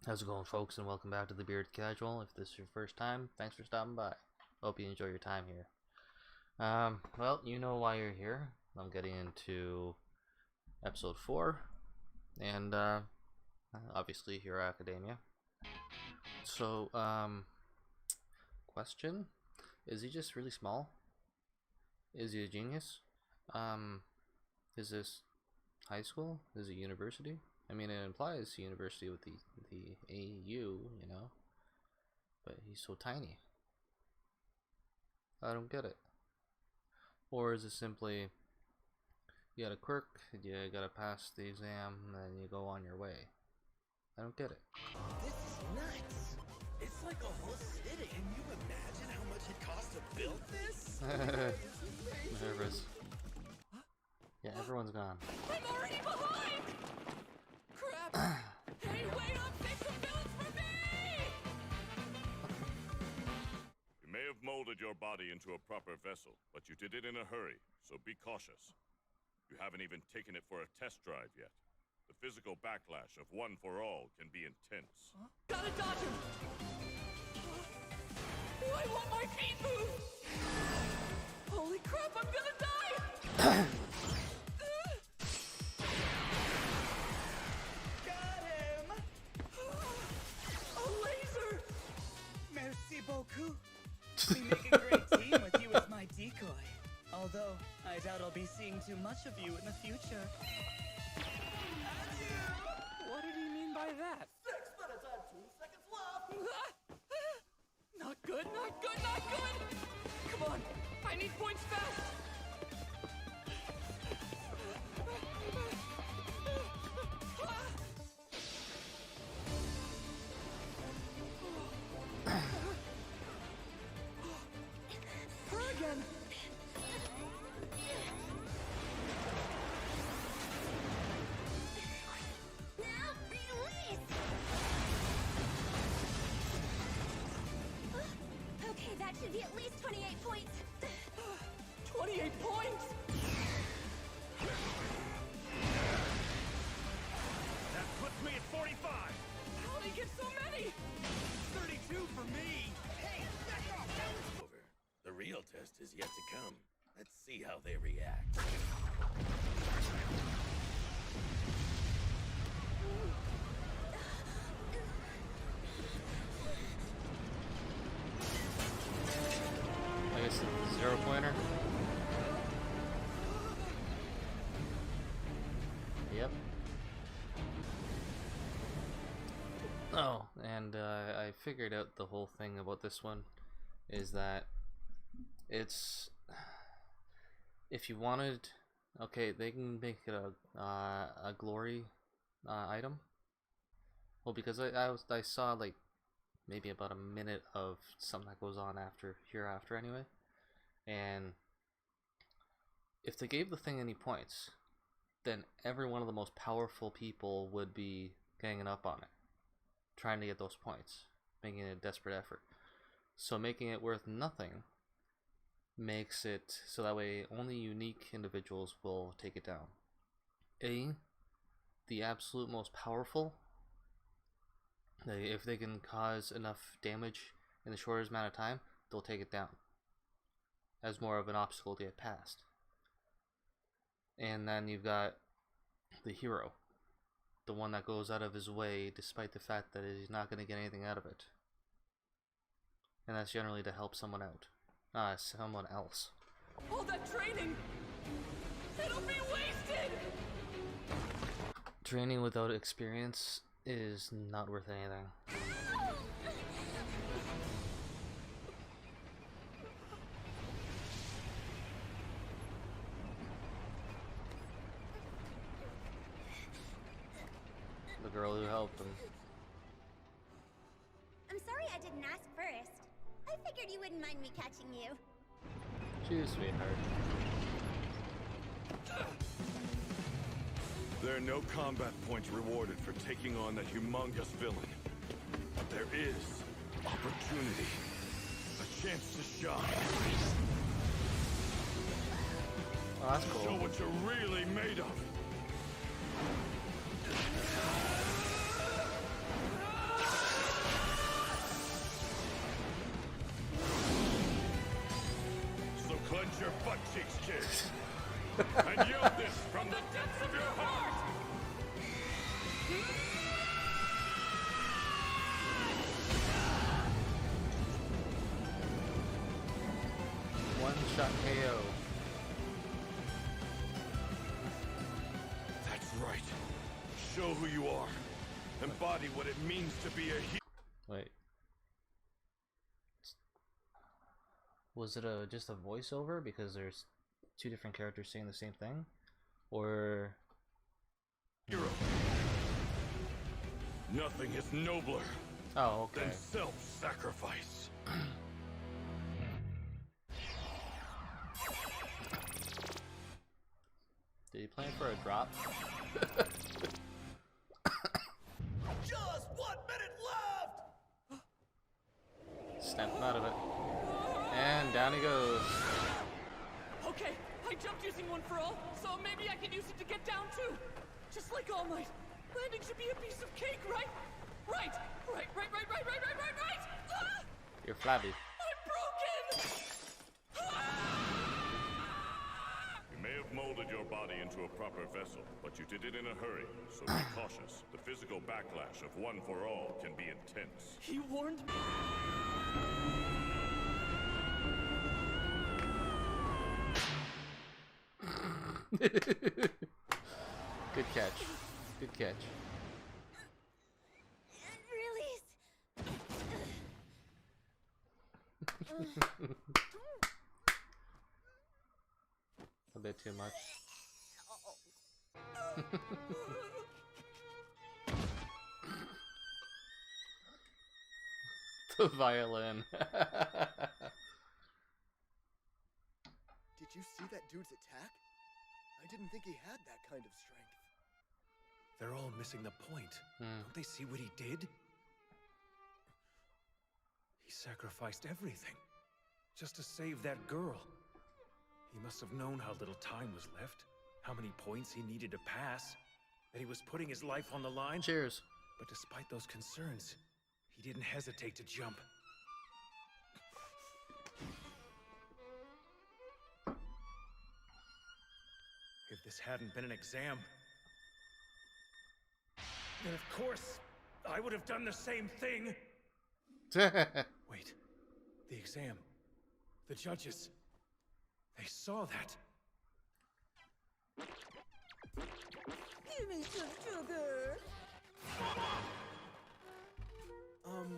How's it going, folks, and welcome back to the Beard Casual. If this is your first time, thanks for stopping by. Hope you enjoy your time here. Well, you know why you're here. I'm getting into episode 4, and obviously Hero Academia. So, question: is he just really small? Is he a genius? Is this high school? Is it university? I mean, it implies university with the AU, you know, but he's so tiny. I don't get it. Or is it simply you got a quirk, you gotta pass the exam, and then you go on your way? I don't get it. This is nuts. It's like a whole city. Can you imagine how much it costs to build this? Nervous. Yeah, everyone's gone. I'm already behind! Crap! Hey, wait up! Take some bullets for me! You may have molded your body into a proper vessel, but you did it in a hurry, so be cautious. You haven't even taken it for a test drive yet. The physical backlash of one for all can be intense. Huh? Gotta dodge him! I want my feet moved! Holy crap, I'm gonna die! Got him! A laser! Merci beaucoup. We make a great team with you as my decoy. Although, I doubt I'll be seeing too much of you in the future. What did he mean by that? 6 minutes and 2 seconds left! Not good, not good, not good! Come on, I need points fast! Her again! Now release! Okay, that should be at least 28 points. 28 points! That puts me at 45! How did he get so many? 32 for me! Hey, back off! Over. The real test is yet to come. Let's see how they react. I guess the 0-pointer. Yep. Oh, and I figured out the whole thing about this one is that it's, if you wanted, okay, they can make it a glory item. Well, because I saw like maybe about a minute of something that goes on hereafter anyway, and if they gave the thing any points, then every one of the most powerful people would be ganging up on it, trying to get those points, making it a desperate effort. So making it worth nothing makes it so that way only unique individuals will take it down. The absolute most powerful, if they can cause enough damage in the shortest amount of time, they'll take it down as more of an obstacle to get past. And then you've got the hero, the one that goes out of his way despite the fact that he's not going to get anything out of it. And that's generally to help someone out. Someone else. All that training! It'll be wasted! Training without experience is not worth anything. The girl who helped him. I'm sorry I didn't ask first. I figured you wouldn't mind me catching you. She's a sweetheart. There are no combat points rewarded for taking on that humongous villain. But there is opportunity. A chance to shine. Oh, that's cool. Show what you're really made of. punch your butt cheeks, kid. And yell this from the depths of your heart. One-shot KO. That's right. Show who you are. Embody what it means to be a hero. Wait. Was it just a voiceover because there's two different characters saying the same thing? Or... Hero. Nothing is nobler Oh, okay. than self-sacrifice. Did he plan for a drop? Just 1 minute left! Snapped him out of it. And down he goes. Okay, I jumped using one for all, so maybe I can use it to get down too. Just like All Might. Landing should be a piece of cake, right? Right! Ah! You're flabby. I'm broken! You may have molded your body into a proper vessel, but you did it in a hurry, so be cautious. The physical backlash of one for all can be intense. He warned me. Good catch. Good catch. Release. A bit too much. The violin. Did you see that dude's attack? I didn't think he had that kind of strength. They're all missing the point. Don't they see what he did? He sacrificed everything just to save that girl. He must have known how little time was left, how many points he needed to pass, that he was putting his life on the line. Cheers. But despite those concerns, he didn't hesitate to jump. If this hadn't been an exam, then of course, I would have done the same thing. Wait, the exam, the judges, they saw that. Give me some sugar.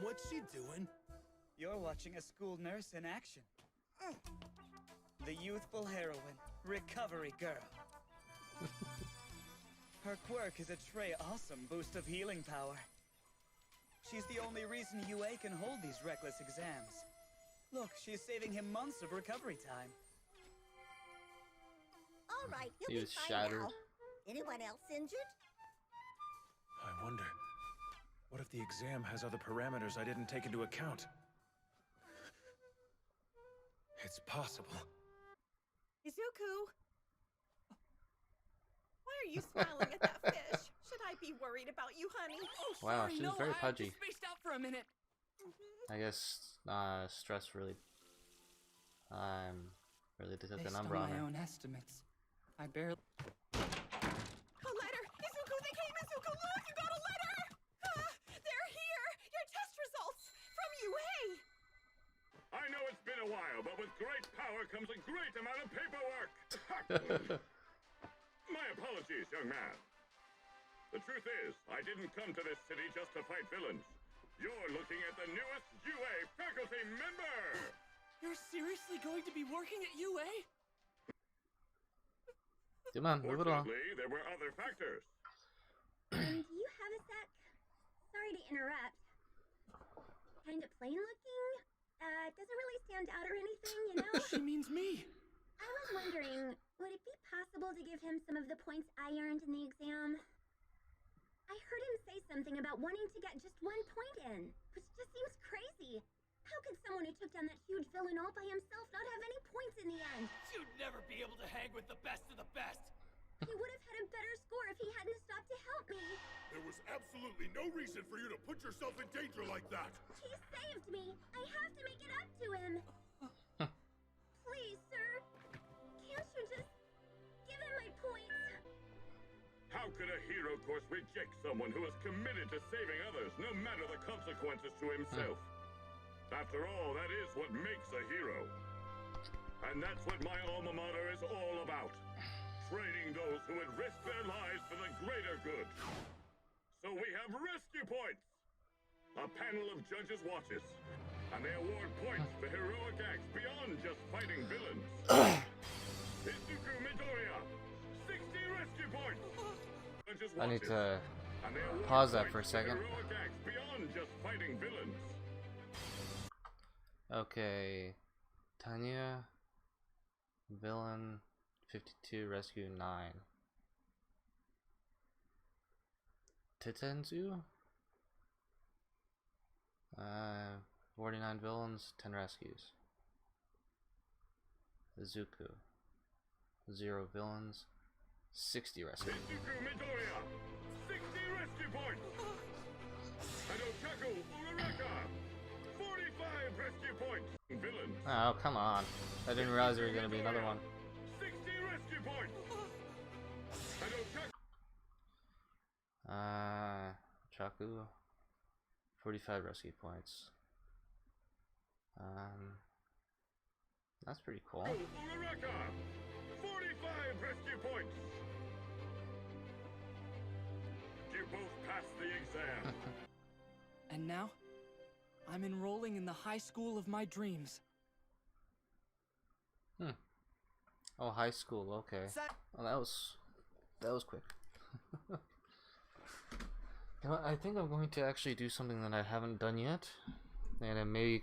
What's she doing? You're watching a school nurse in action. The youthful heroine, Recovery Girl. Her quirk is a Trey awesome boost of healing power. She's the only reason UA can hold these reckless exams. Look, she's saving him months of recovery time. All right, He you'll be was fine shattered. now. Anyone else injured? I wonder, what if the exam has other parameters I didn't take into account? It's possible. Izuku! Why are you smiling at that fish? Should I be worried about you, honey? Oh, Wow, sorry, she was no, very I pudgy. just spaced out for a minute. I guess stress really took a Based number on on my her. own estimates, I barely... A letter! Izuku, they came! Izuku, look! You got a letter! They're here! Your test results! From UA! I know it's been a while, but with great power comes a great amount of paperwork. My apologies, young man. The truth is, I didn't come to this city just to fight villains. You're looking at the newest UA faculty member! You're seriously going to be working at UA? Come on, move it along. Fortunately, there were other factors. And do you have a sec? Sorry to interrupt. Kind of plain looking? Doesn't really stand out or anything, you know? She means me. I was wondering, would it be possible to give him some of the points I earned in the exam? I heard him say something about wanting to get just 1 point in, which just seems crazy. How could someone who took down that huge villain all by himself not have any points in the end? You'd never be able to hang with the best of the best. He would have had a better score if he hadn't stopped to help me. There was absolutely no reason for you to put yourself in danger like that. He saved me. I have to make it up to him. Please, sir. could a hero course reject someone who is committed to saving others, no matter the consequences to himself? After all, that is what makes a hero. And that's what my alma mater is all about. Training those who would risk their lives for the greater good. So we have rescue points! A panel of judges watches, and they award points for heroic acts beyond just fighting villains. Izuku Midoriya, 60 rescue points! Judges I need watches, to and they award pause that points for a second. heroic acts beyond just fighting villains. Okay, Tanya, villain 52, rescue 9. Titenzu, 49 villains, 10 rescues. Izuku, 0 villains, 60 rescues. Izuku Midoriya, 60 rescue points! And Otaku Uraraka, 45 rescue points! Villains. Oh, come on. I didn't realize there was going to be another one. 60 rescue points! And Otaku. Chaku, 45 rescue points. That's pretty cool. Uraraka, 45 rescue points! You both passed the exam. And now, I'm enrolling in the high school of my dreams. Oh, high school, okay. Oh, that was quick. You know what, I think I'm going to actually do something that I haven't done yet, and it may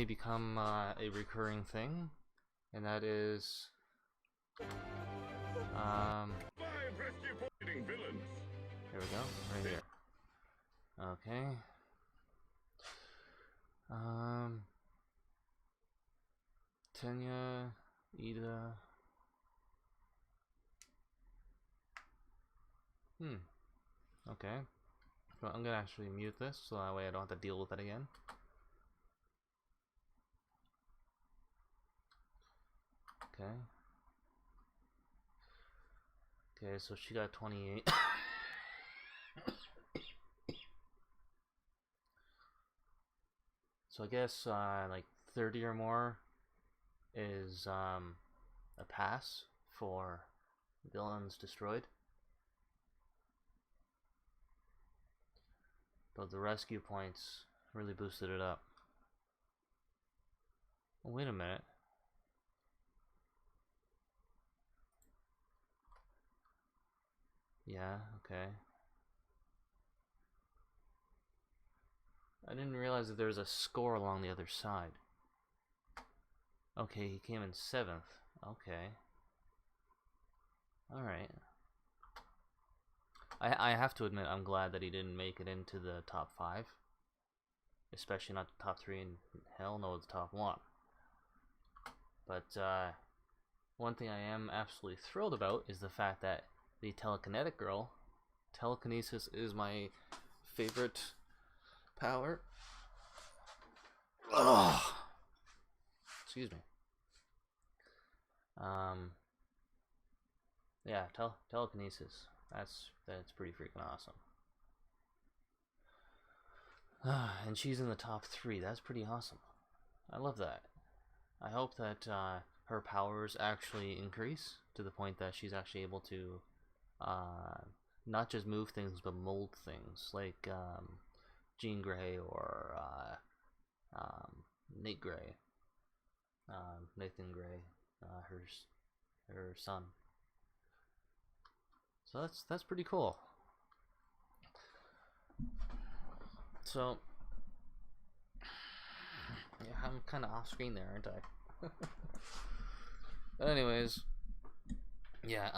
become a recurring thing, and that is 5 rescue pointing villains. here we go, right here. Okay. Tenya, Ida. Okay. So I'm gonna actually mute this so that way I don't have to deal with it again. Okay. Okay, so she got 28. So I guess like 30 or more is a pass for villains destroyed. But the rescue points really boosted it up. Oh, wait a minute. Yeah, okay. I didn't realize that there was a score along the other side. Okay, he came in 7th. Okay. Alright. I have to admit, I'm glad that he didn't make it into the top 5. Especially not the top 3, and hell no, the top 1. But, one thing I am absolutely thrilled about is the fact that the telekinetic girl, telekinesis is my favorite power. Ugh. Excuse me. Yeah, telekinesis. That's pretty freaking awesome. And she's in the top 3. That's pretty awesome. I love that. I hope that her powers actually increase to the point that she's actually able to not just move things but mold things, like Jean Grey or Nate Grey, Nathan Grey, her son. So that's pretty cool. So yeah, I'm kind of off screen there, aren't I? But anyways, yeah,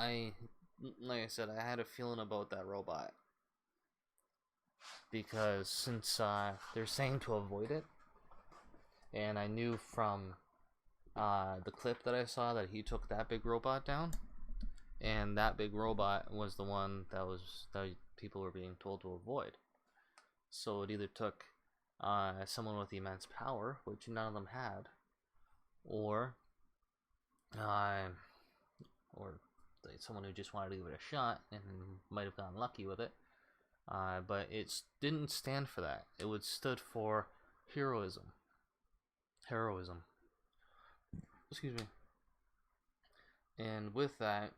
like I said, I had a feeling about that robot because since they're saying to avoid it, and I knew from the clip that I saw that he took that big robot down, and that big robot was the one that people were being told to avoid. So it either took someone with immense power, which none of them had, or like someone who just wanted to give it a shot and might have gotten lucky with it. But it didn't stand for that. It would stood for heroism. Heroism. Excuse me. And with that,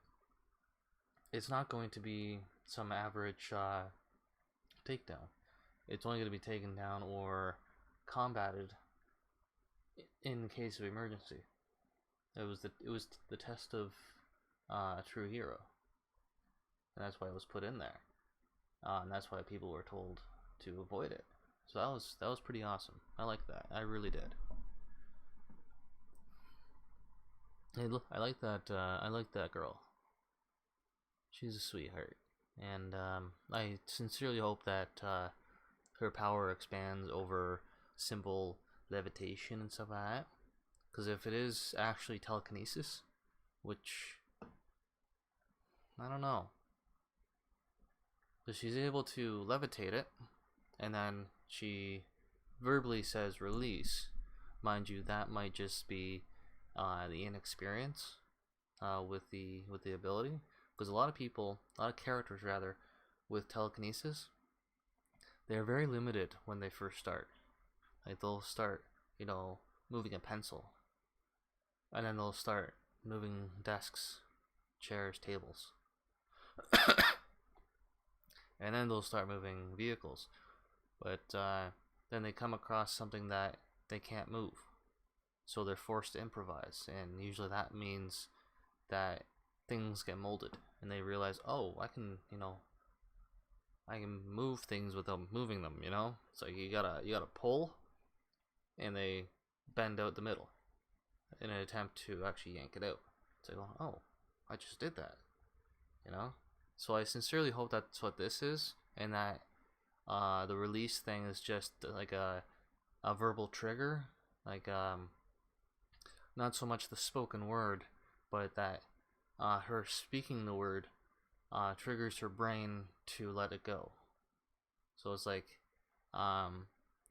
it's not going to be some average takedown. It's only going to be taken down or combated in case of emergency. It was the test of a true hero, and that's why it was put in there, and that's why people were told to avoid it. So that was pretty awesome. I like that. I really did. Hey, look, I like that girl. She's a sweetheart, and I sincerely hope that her power expands over simple levitation and stuff like that. Because if it is actually telekinesis, which I don't know, but she's able to levitate it, and then she verbally says release. Mind you, that might just be the inexperience with the ability, because a lot of characters rather, with telekinesis, they're very limited when they first start. Like they'll start, moving a pencil, and then they'll start moving desks, chairs, tables, and then they'll start moving vehicles. But then they come across something that they can't move, so they're forced to improvise, and usually that means that things get molded, and they realize, oh, I can move things without moving them. So you gotta pull, and they bend out the middle in an attempt to actually yank it out. It's like, oh, I just did that. So I sincerely hope that's what this is, and that the release thing is just like a verbal trigger, like not so much the spoken word, but that her speaking the word triggers her brain to let it go. So it's like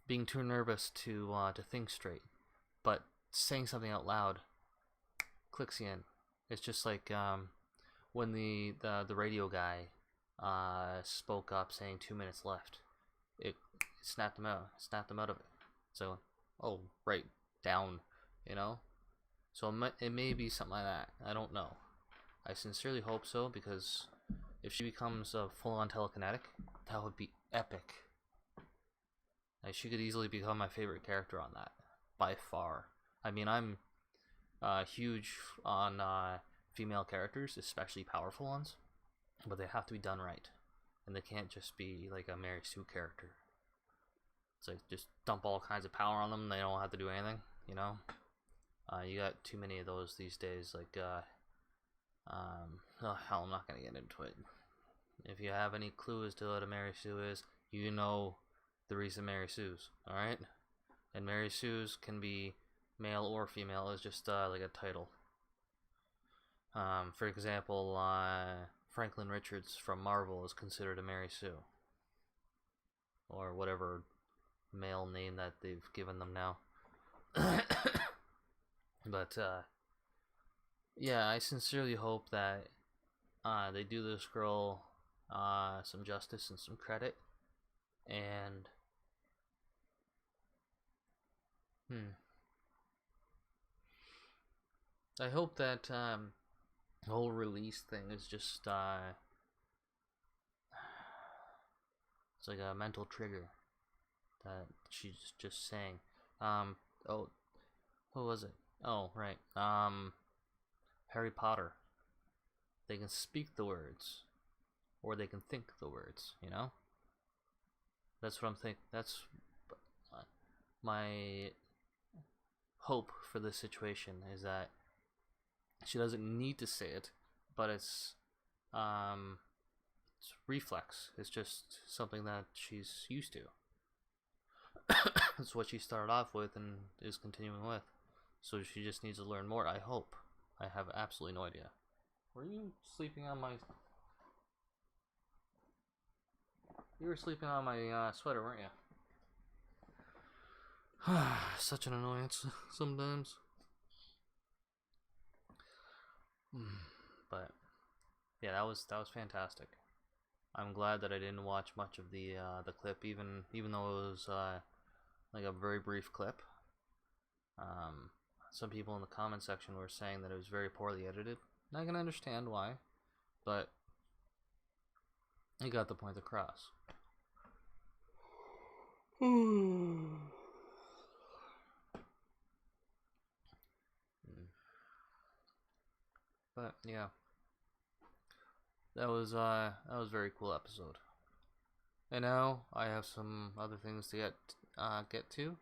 being too nervous to think straight, but saying something out loud clicks you in. It's just like when the radio guy spoke up saying 2 minutes left. It snapped him out of it. So, oh, right, down, So it may be something like that. I don't know. I sincerely hope so, because if she becomes a full-on telekinetic, that would be epic. Like, she could easily become my favorite character on that, by far. I mean, I'm huge on female characters, especially powerful ones, but they have to be done right, and they can't just be like a Mary Sue character. It's like just dump all kinds of power on them, they don't have to do anything, You got too many of those these days, like oh hell, I'm not gonna get into it. If you have any clue as to what a Mary Sue is, you know the recent Mary Sues, alright? And Mary Sues can be male or female, it's just like a title. For example, Franklin Richards from Marvel is considered a Mary Sue, or whatever male name that they've given them now. But yeah, I sincerely hope that they do this girl some justice and some credit, and I hope that the whole release thing is just it's like a mental trigger that she's just saying. Oh, what was it? Oh, right. Harry Potter. They can speak the words, or they can think the words. That's what I'm thinking. That's my hope for this situation, is that she doesn't need to say it, but it's reflex. It's just something that she's used to. That's what she started off with and is continuing with. So she just needs to learn more, I hope. I have absolutely no idea. Were you sleeping on my... You were sleeping on my sweater, weren't you? Such an annoyance sometimes. But yeah, that was fantastic. I'm glad that I didn't watch much of the clip, even though it was like a very brief clip. Um, some people in the comment section were saying that it was very poorly edited. And I can understand why, but it got the point across. But yeah, that was a very cool episode. And now I have some other things to get to.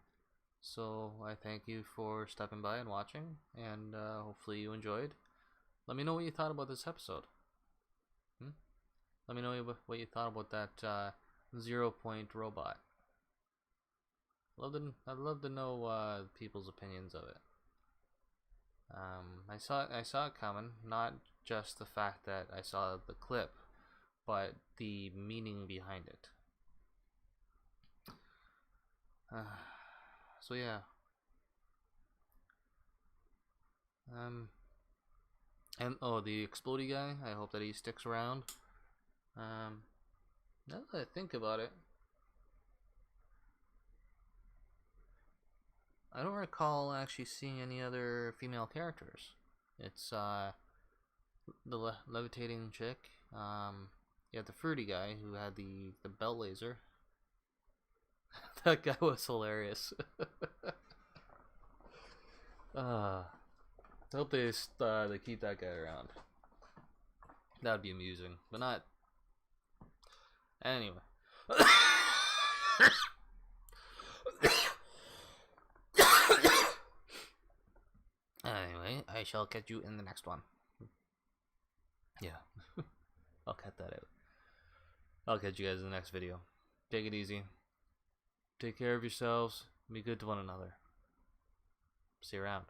So I thank you for stopping by and watching, and hopefully you enjoyed. Let me know what you thought about this episode. Let me know what you thought about that 0 point robot. I'd love to know people's opinions of it. I saw it coming, not just the fact that I saw the clip, but the meaning behind it. So yeah. And oh, the explodey guy. I hope that he sticks around. Now that I think about it, I don't recall actually seeing any other female characters. It's the levitating chick. You had the fruity guy who had the belt laser. That guy was hilarious. I hope they keep that guy around. That'd be amusing, but not. Anyway. Anyway, I shall catch you in the next one. Yeah. I'll cut that out. I'll catch you guys in the next video. Take it easy. Take care of yourselves. Be good to one another. See you around.